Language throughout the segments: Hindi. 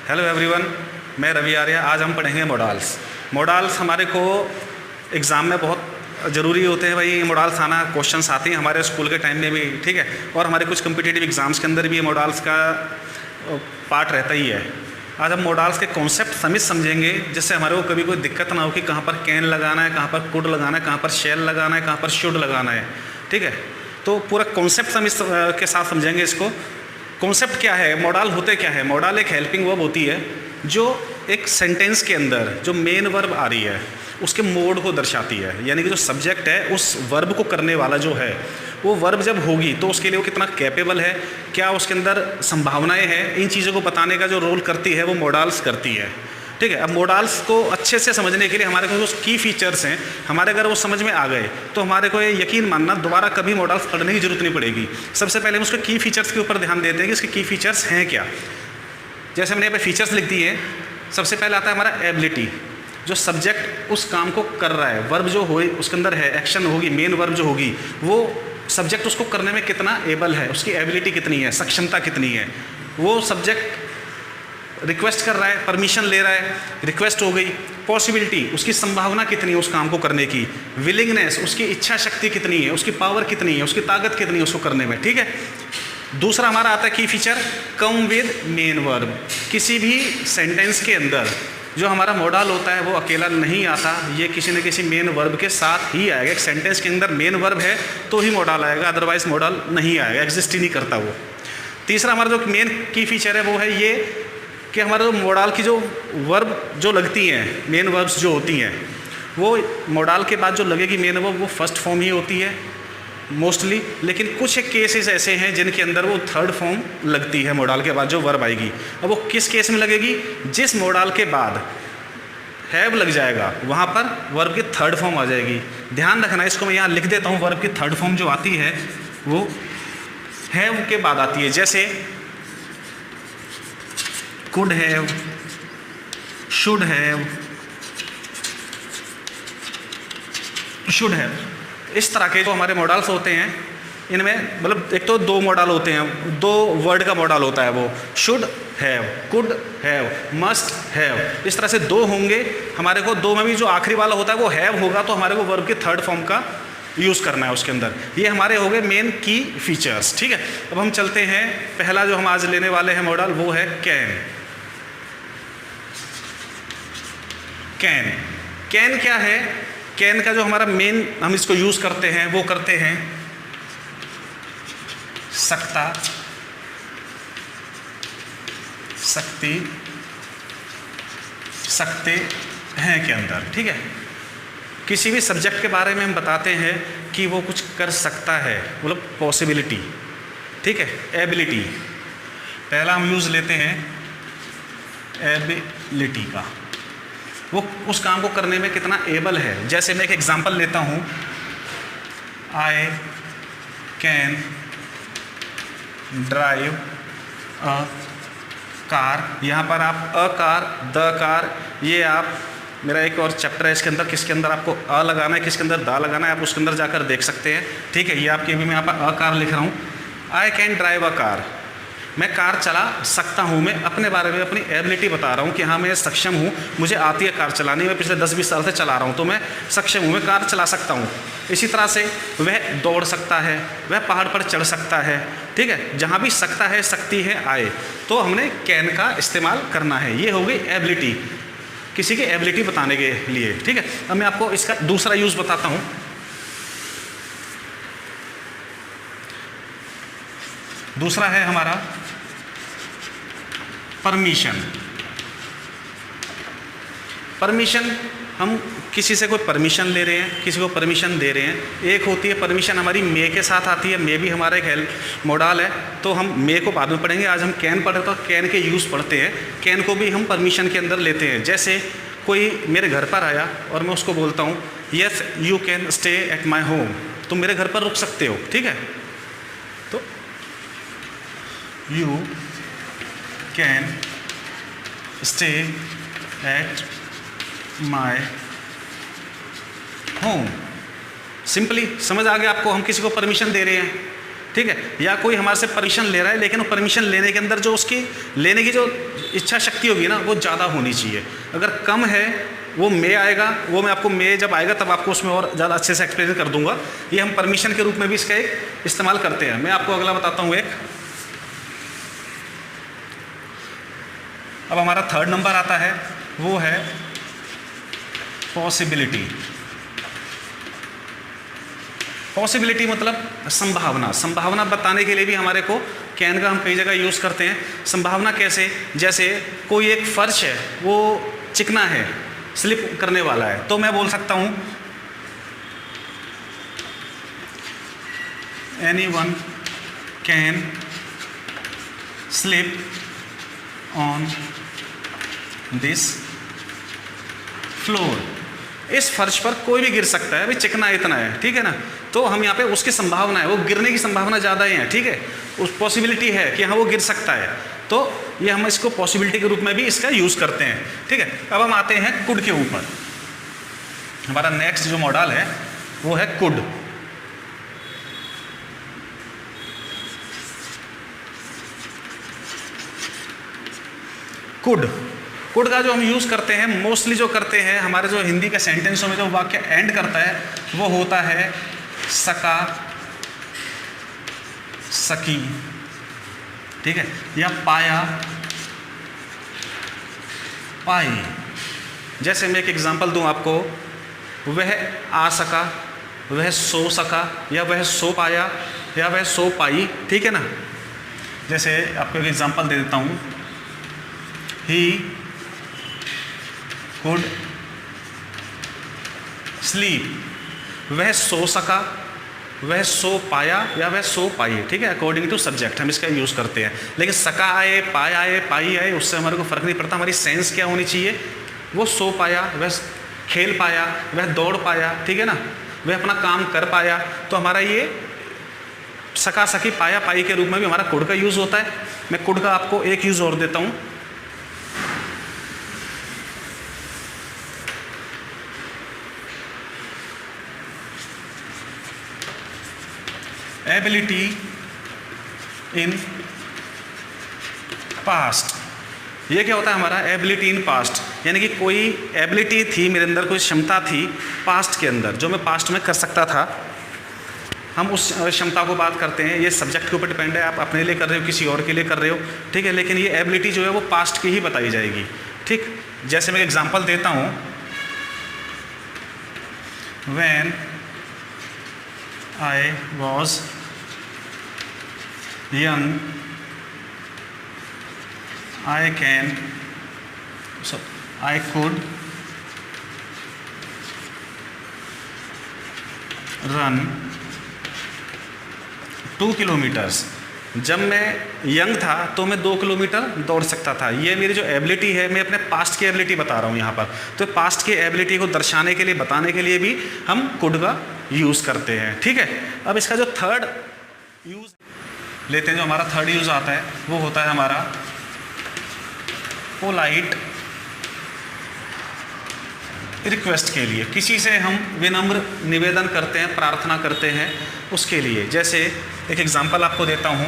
हेलो एवरीवन, मैं रवि आर्या। आज हम पढ़ेंगे मॉडल्स। मॉडल्स हमारे को एग्ज़ाम में बहुत ज़रूरी होते हैं। भाई मॉडल्स आना, क्वेश्चंस आते हैं हमारे स्कूल के टाइम में भी, ठीक है, और हमारे कुछ कम्पिटिटिव एग्ज़ाम्स के अंदर भी मॉडल्स का पार्ट रहता ही है। आज हम मॉडल्स के कॉन्सेप्ट समझेंगे, जिससे हमारे को कभी कोई दिक्कत ना हो कि कहाँ पर कैन लगाना है, कहाँ पर कुड लगाना है, कहाँ पर शेल लगाना है, कहाँ पर शुड लगाना है, ठीक है। तो पूरा कॉन्सेप्ट हम के साथ समझेंगे इसको। कॉन्सेप्ट क्या है, मॉडल होते क्या है। मॉडल एक हेल्पिंग वर्ब होती है जो एक सेंटेंस के अंदर जो मेन वर्ब आ रही है उसके मोड को दर्शाती है। यानी कि जो सब्जेक्ट है उस वर्ब को करने वाला जो है वो वर्ब जब होगी तो उसके लिए वो कितना कैपेबल है, क्या उसके अंदर संभावनाएं हैं, इन चीज़ों को बताने का जो रोल करती है वो मॉडल्स करती है, ठीक है। अब मॉडल्स को अच्छे से समझने के लिए हमारे को जो की फीचर्स हैं, हमारे अगर वो समझ में आ गए तो हमारे को ये यकीन मानना दोबारा कभी मॉडल्स पढ़ने की जरूरत नहीं पड़ेगी। सबसे पहले हम उसके की फीचर्स के ऊपर ध्यान देते हैं कि इसके की फीचर्स हैं क्या। जैसे हमने यहाँ पे फीचर्स लिख दिए हैं। सबसे पहले आता है हमारा एबिलिटी। जो सब्जेक्ट उस काम को कर रहा है, वर्ब जो हो उसके अंदर है, एक्शन होगी, मेन वर्ब जो होगी, वो सब्जेक्ट उसको करने में कितना एबल है, उसकी एबिलिटी कितनी है, सक्षमता कितनी है। वो सब्जेक्ट रिक्वेस्ट कर रहा है, परमिशन ले रहा है, रिक्वेस्ट हो गई। पॉसिबिलिटी, उसकी संभावना कितनी है उस काम को करने की। विलिंगनेस, उसकी इच्छा शक्ति कितनी है, उसकी पावर कितनी है, उसकी ताकत कितनी है उसको करने में, ठीक है। दूसरा हमारा आता है की feature, come with main verb. किसी भी सेंटेंस के अंदर जो हमारा मॉडल होता है वो अकेला नहीं आता, ये किसी न किसी मेन वर्ब के साथ ही आएगा। एक सेंटेंस के अंदर मेन वर्ब है तो ही मॉडल आएगा, अदरवाइज मॉडल नहीं आएगा, एग्जिस्ट ही नहीं करता वो। तीसरा हमारा जो मेन की फीचर है वो है ये कि हमारे जो मॉडल की जो वर्ब जो लगती हैं, मेन वर्ब्स जो होती हैं, वो मॉडल के बाद जो लगेगी मेन वर्ब वो फर्स्ट फॉर्म ही होती है मोस्टली। लेकिन कुछ केसेस ऐसे हैं जिनके अंदर वो थर्ड फॉर्म लगती है मॉडल के बाद जो वर्ब आएगी। अब वो किस केस में लगेगी, जिस मॉडल के बाद हैव लग जाएगा वहाँ पर वर्ब की थर्ड फॉर्म आ जाएगी। ध्यान रखना, इसको मैं यहाँ लिख देता हूँ। वर्ब की थर्ड फॉर्म जो आती है वो हैव के बाद आती है। जैसे could have, should have, should have, इस तरह के जो हमारे मॉडल्स होते हैं इनमें मतलब एक तो दो मॉडल होते हैं, दो वर्ड का मॉडल होता है वो should have, could have, must have. इस तरह से दो होंगे हमारे को। दो में भी जो आखिरी वाला होता है वो हैव होगा, तो हमारे को वर्ब के थर्ड फॉर्म का यूज़ करना है उसके अंदर। ये हमारे हो गए मेन की फीचर्स, ठीक है। अब हम चलते हैं, पहला जो हम आज लेने वाले हैं मॉडल वो है कैन। कैन, कैन क्या है? कैन का जो हमारा मेन हम इसको यूज़ करते हैं वो करते हैं सकता, सकती, सकते हैं के अंदर, ठीक है। किसी भी सब्जेक्ट के बारे में हम बताते हैं कि वो कुछ कर सकता है, मतलब पॉसिबिलिटी, ठीक है। एबिलिटी, पहला हम यूज़ लेते हैं एबिलिटी का, वो उस काम को करने में कितना एबल है। जैसे मैं एक एग्जांपल लेता हूँ, I can drive a car. यहाँ पर आप अ कार, द कार, ये आप मेरा एक और चैप्टर है इसके अंदर, किसके अंदर आपको अ लगाना है, किसके अंदर दा लगाना है, आप उसके अंदर जाकर देख सकते हैं, ठीक है। ये आपके अभी मैं यहाँ पर अ कार लिख रहा हूँ। I can drive a car, मैं कार चला सकता हूँ। मैं अपने बारे में अपनी एबिलिटी बता रहा हूँ कि हाँ मैं सक्षम हूँ, मुझे आती है कार चलानी, मैं पिछले 10-20 साल से चला रहा हूँ, तो मैं सक्षम हूँ, मैं कार चला सकता हूँ। इसी तरह से वह दौड़ सकता है, वह पहाड़ पर चढ़ सकता है, ठीक है। जहाँ भी सकता है, सकती है आए, तो हमने कैन का इस्तेमाल करना है। ये हो गई एबिलिटी, किसी की एबिलिटी बताने के लिए, ठीक है। अब मैं आपको इसका दूसरा यूज़ बताता हूँ। दूसरा है हमारा परमिशन। परमिशन, हम किसी से कोई परमिशन ले रहे हैं, किसी को परमिशन दे रहे हैं। एक होती है परमिशन हमारी मे के साथ आती है, मे भी हमारा एक हेल्प मॉडल है, तो हम मे को बाद में पढ़ेंगे। आज हम कैन पढ़े तो कैन के यूज़ पढ़ते हैं। कैन को भी हम परमिशन के अंदर लेते हैं। जैसे कोई मेरे घर पर आया और मैं उसको बोलता हूँ yes you can stay at my home, तुम मेरे घर पर रुक सकते हो, ठीक है। तो you can stay at my home. Simply समझ आ गया आपको, हम किसी को परमिशन दे रहे हैं। ठीक है, या कोई हमारे से परमिशन ले रहा है लेकिन वो परमिशन लेने के अंदर जो उसकी लेने की जो इच्छा शक्ति होगी ना वो ज़्यादा होनी चाहिए। अगर कम है वो मे आएगा, वो मैं आपको मे जब आएगा तब आपको उसमें और ज़्यादा अच्छे से एक्सप्लेन कर दूंगा। ये हम परमिशन के रूप में भी इसका एक इस्तेमाल करते हैं। मैं आपको अगला बताता हूँ एक। अब हमारा थर्ड नंबर आता है, वो है पॉसिबिलिटी। पॉसिबिलिटी मतलब संभावना। संभावना बताने के लिए भी हमारे को कैन का हम कई जगह यूज़ करते हैं। संभावना कैसे, जैसे कोई एक फर्श है वो चिकना है, स्लिप करने वाला है, तो मैं बोल सकता हूँ anyone can slip on this floor। इस फर्श पर कोई भी गिर सकता है, अभी चिकना इतना है, ठीक है ना, तो हम यहाँ पे उसकी संभावना है, वो गिरने की संभावना ज़्यादा ही है, ठीक है, उस पॉसिबिलिटी है कि हाँ वो गिर सकता है, तो ये हम इसको पॉसिबिलिटी के रूप में भी इसका यूज़ करते हैं, ठीक है। अब हम आते हैं कुड के ऊपर। हमारा नेक्स्ट जो मॉडल है वो है कुड। कुड कुड का जो हम यूज़ करते हैं, मोस्टली जो करते हैं हमारे जो हिंदी के सेंटेंसों में जो वाक्य एंड करता है वो होता है सका, सकी, ठीक है, या पाया, पाई। जैसे मैं एक एग्जांपल दूं आपको, वह आ सका, वह सो सका, या वह सो पाया, या वह सो पाई, ठीक है ना। जैसे आपको एक एग्जांपल दे देता हूं, ही कुड स्लीप, वह सो सका, वह सो पाया, या वह सो पाई, ठीक है, अकॉर्डिंग टू सब्जेक्ट हम इसका यूज़ करते हैं। लेकिन सका आए, पाया आए, पाई आए, उससे हमारे को फ़र्क नहीं पड़ता, हमारी सेंस क्या होनी चाहिए, वो सो पाया, वह खेल पाया, वह दौड़ पाया, ठीक है ना, वह अपना काम कर पाया, तो हमारा ये सका, सकी, पाया, पाई के रूप में भी हमारा कुड का यूज़ होता है। मैं कुड का आपको एक यूज़ और देता हूँ। Ability in past. ये क्या होता है हमारा एबिलिटी इन पास्ट, यानी कि कोई एबिलिटी थी मेरे अंदर, कोई क्षमता थी पास्ट के अंदर जो मैं पास्ट में कर सकता था, हम उस क्षमता को बात करते हैं। ये सब्जेक्ट के ऊपर डिपेंड है, आप अपने लिए कर रहे हो, किसी और के लिए कर रहे हो, ठीक है, लेकिन ये एबिलिटी जो है वो पास्ट की ही बताई जाएगी, ठीक। जैसे मैं एग्जांपल देता हूँ, when I was young, I could run 2 kilometres. जब मैं यंग था तो मैं 2 किलोमीटर दौड़ सकता था। ये मेरी जो एबिलिटी है, मैं अपने पास्ट की एबिलिटी बता रहा हूँ यहाँ पर। तो पास्ट की एबिलिटी को दर्शाने के लिए, बताने के लिए भी हम कुड का यूज़ करते हैं, ठीक है। अब इसका जो थर्ड यूज़ लेते हैं, जो हमारा थर्ड यूज़ आता है वो होता है हमारा पोलाइट रिक्वेस्ट के लिए। किसी से हम विनम्र निवेदन करते हैं, प्रार्थना करते हैं उसके लिए। जैसे एक एग्जांपल आपको देता हूँ,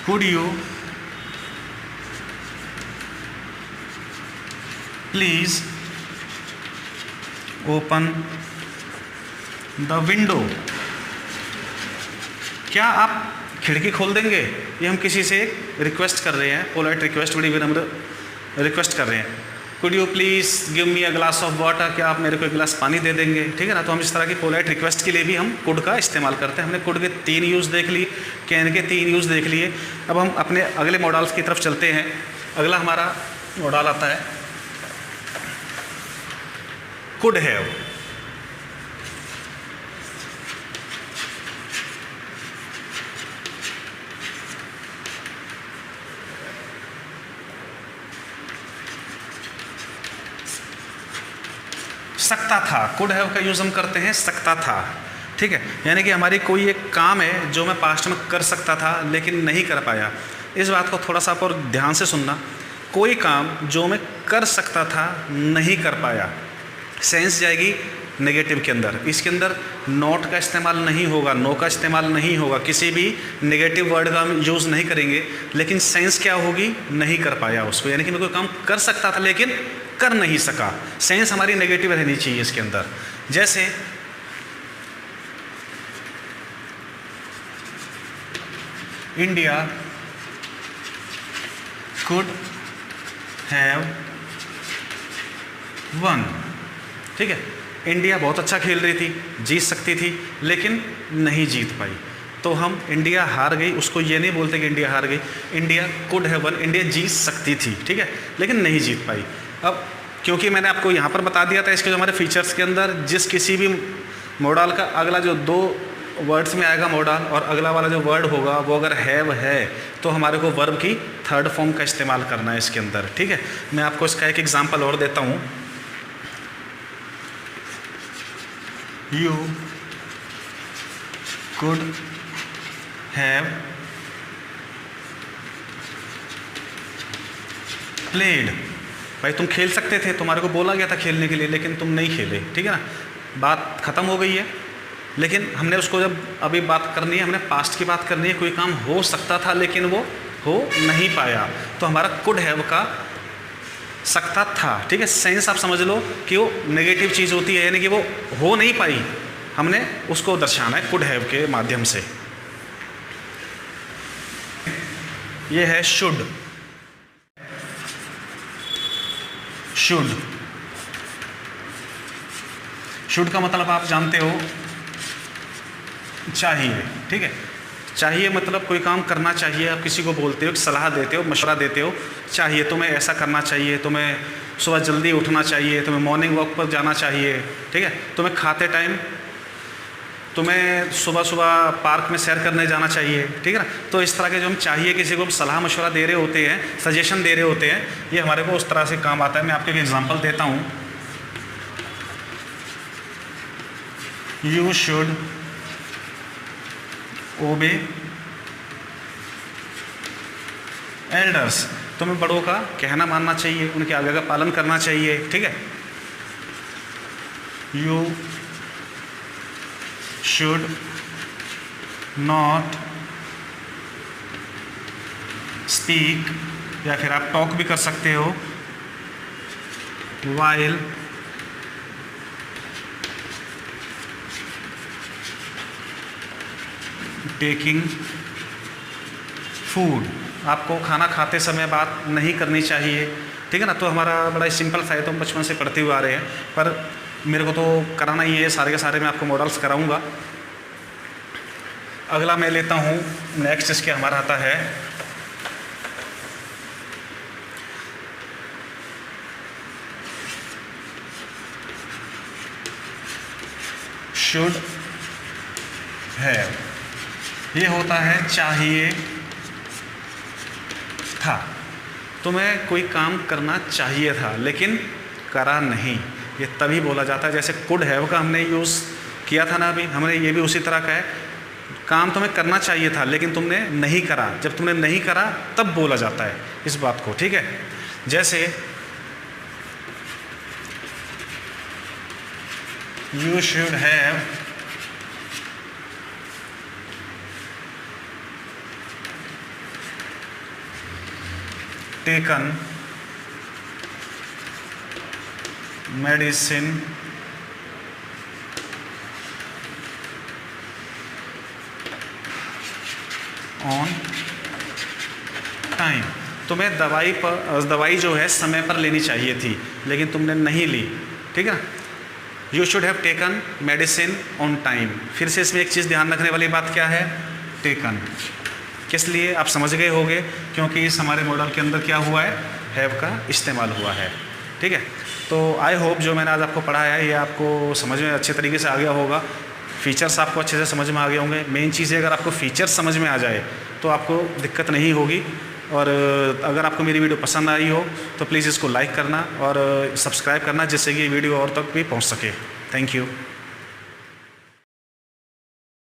could you please open the window. क्या आप खिड़की खोल देंगे? ये हम किसी से रिक्वेस्ट कर रहे हैं, पोलाइट रिक्वेस्ट, बड़ी विनम्र रिक्वेस्ट कर रहे हैं। Could you please give me a glass of water, क्या आप मेरे को एक गिलास पानी दे देंगे, ठीक है ना। तो हम इस तरह की पोलाइट रिक्वेस्ट के लिए भी हम कुड का इस्तेमाल करते हैं। हमने कुड के 3 यूज़ देख लिए, कैन के 3 यूज़ देख लिए। अब हम अपने अगले मॉडल्स की तरफ चलते हैं। अगला हमारा मॉडल आता है कुड हैव। सकता था, कुड हैव का यूज़ हम करते हैं सकता था, ठीक है, यानी कि हमारी कोई एक काम है जो मैं पास्ट में कर सकता था लेकिन नहीं कर पाया। इस बात को थोड़ा सा आप और ध्यान से सुनना। कोई काम जो मैं कर सकता था नहीं कर पाया, सेंस जाएगी नेगेटिव के अंदर। इसके अंदर नॉट का इस्तेमाल नहीं होगा, नो का इस्तेमाल नहीं होगा, किसी भी नेगेटिव वर्ड का हम यूज़ नहीं करेंगे। लेकिन सेंस क्या होगी, नहीं कर पाया उसको, यानी कि मैं कोई काम कर सकता था लेकिन कर नहीं सका। सेंस हमारी नेगेटिव रहनी चाहिए इसके अंदर। जैसे इंडिया कुड हैव वन, ठीक है, इंडिया बहुत अच्छा खेल रही थी, जीत सकती थी लेकिन नहीं जीत पाई। तो हम इंडिया हार गई उसको ये नहीं बोलते कि इंडिया हार गई, India could have won, India जीत सकती थी, ठीक है, लेकिन नहीं जीत पाई। अब क्योंकि मैंने आपको यहाँ पर बता दिया था इसके जो हमारे फीचर्स के अंदर, जिस किसी भी मॉडल का अगला जो 2 वर्ड्स में आएगा मॉडल और अगला वाला जो वर्ड होगा वो अगर हैव है तो हमारे को वर्ब की थर्ड फॉर्म का इस्तेमाल करना है इसके अंदर, ठीक है। मैं आपको इसका एक एग्जांपल और देता हूँ। यू कुड हैव प्लेड, भाई तुम खेल सकते थे, तुम्हारे को बोला गया था खेलने के लिए लेकिन तुम नहीं खेले, ठीक है ना, बात ख़त्म हो गई है। लेकिन हमने उसको जब अभी बात करनी है, हमने पास्ट की बात करनी है, कोई काम हो सकता था लेकिन वो हो नहीं पाया, तो हमारा कुड हैव का सकता था, ठीक है। सेंस आप समझ लो कि वो नेगेटिव चीज़ होती है, यानी कि वो हो नहीं पाई, हमने उसको दर्शाना है कुड हैव के माध्यम से। ये है शुड। शुड, शुड का मतलब आप जानते हो चाहिए, ठीक है। चाहिए मतलब कोई काम करना चाहिए, आप किसी को बोलते हो, सलाह देते हो, मशवरा देते हो, चाहिए तुम्हें ऐसा करना चाहिए, तुम्हें सुबह जल्दी उठना चाहिए, तुम्हें मॉर्निंग वॉक पर जाना चाहिए, ठीक है, तुम्हें खाते टाइम तुम्हें सुबह सुबह पार्क में सैर करने जाना चाहिए, ठीक है ना। तो इस तरह के जो हम चाहिए किसी को हम सलाह मशवरा दे रहे होते हैं, सजेशन दे रहे होते हैं, ये हमारे को उस तरह से काम आता है। मैं आपको एक एग्जांपल देता हूँ। यू शुड ओबे एल्डर्स, तुम्हें बड़ों का कहना मानना चाहिए, उनके आज्ञा का पालन करना चाहिए, ठीक है। यू शुड नॉट स्पीक, या फिर आप टॉक भी कर सकते हो, वाइल टेकिंग फूड, आपको खाना खाते समय बात नहीं करनी चाहिए, ठीक है ना। तो हमारा बड़ा सिंपल सा है, तो हम बचपन से पढ़ते हुए आ रहे हैं, पर मेरे को तो कराना ही है, सारे के सारे मैं आपको मॉडल्स कराऊंगा। अगला मैं लेता हूँ नेक्स्ट, इसके हमारा आता है शुड हैव। ये होता है चाहिए था, तुम्हें कोई काम करना चाहिए था लेकिन करा नहीं, ये तभी बोला जाता है। जैसे कुड हैव का हमने यूज़ किया था ना अभी, हमने ये भी उसी तरह का है, काम तुम्हें करना चाहिए था लेकिन तुमने नहीं करा, जब तुमने नहीं करा तब बोला जाता है इस बात को, ठीक है। जैसे you should have taken medicine on time, तुम्हें दवाई जो है समय पर लेनी चाहिए थी लेकिन तुमने नहीं ली, ठीक है ना। You should have taken medicine on time. फिर से इसमें एक चीज़ ध्यान रखने वाली बात क्या है, टेकन, किस लिए आप समझ गए होंगे, क्योंकि इस हमारे मॉडल के अंदर क्या हुआ है, हैव का इस्तेमाल हुआ है, ठीक है। तो आई होप जो मैंने आज आपको पढ़ाया है ये आपको समझ में अच्छे तरीके से आ गया होगा, फीचर्स आपको अच्छे से समझ में आ गए होंगे। मेन चीज़ है अगर आपको फीचर्स समझ में आ जाए तो आपको दिक्कत नहीं होगी। और अगर आपको मेरी वीडियो पसंद आई हो तो प्लीज़ इसको लाइक करना और सब्सक्राइब करना, जिससे कि ये वीडियो और तक भी पहुंच सके। Thank you.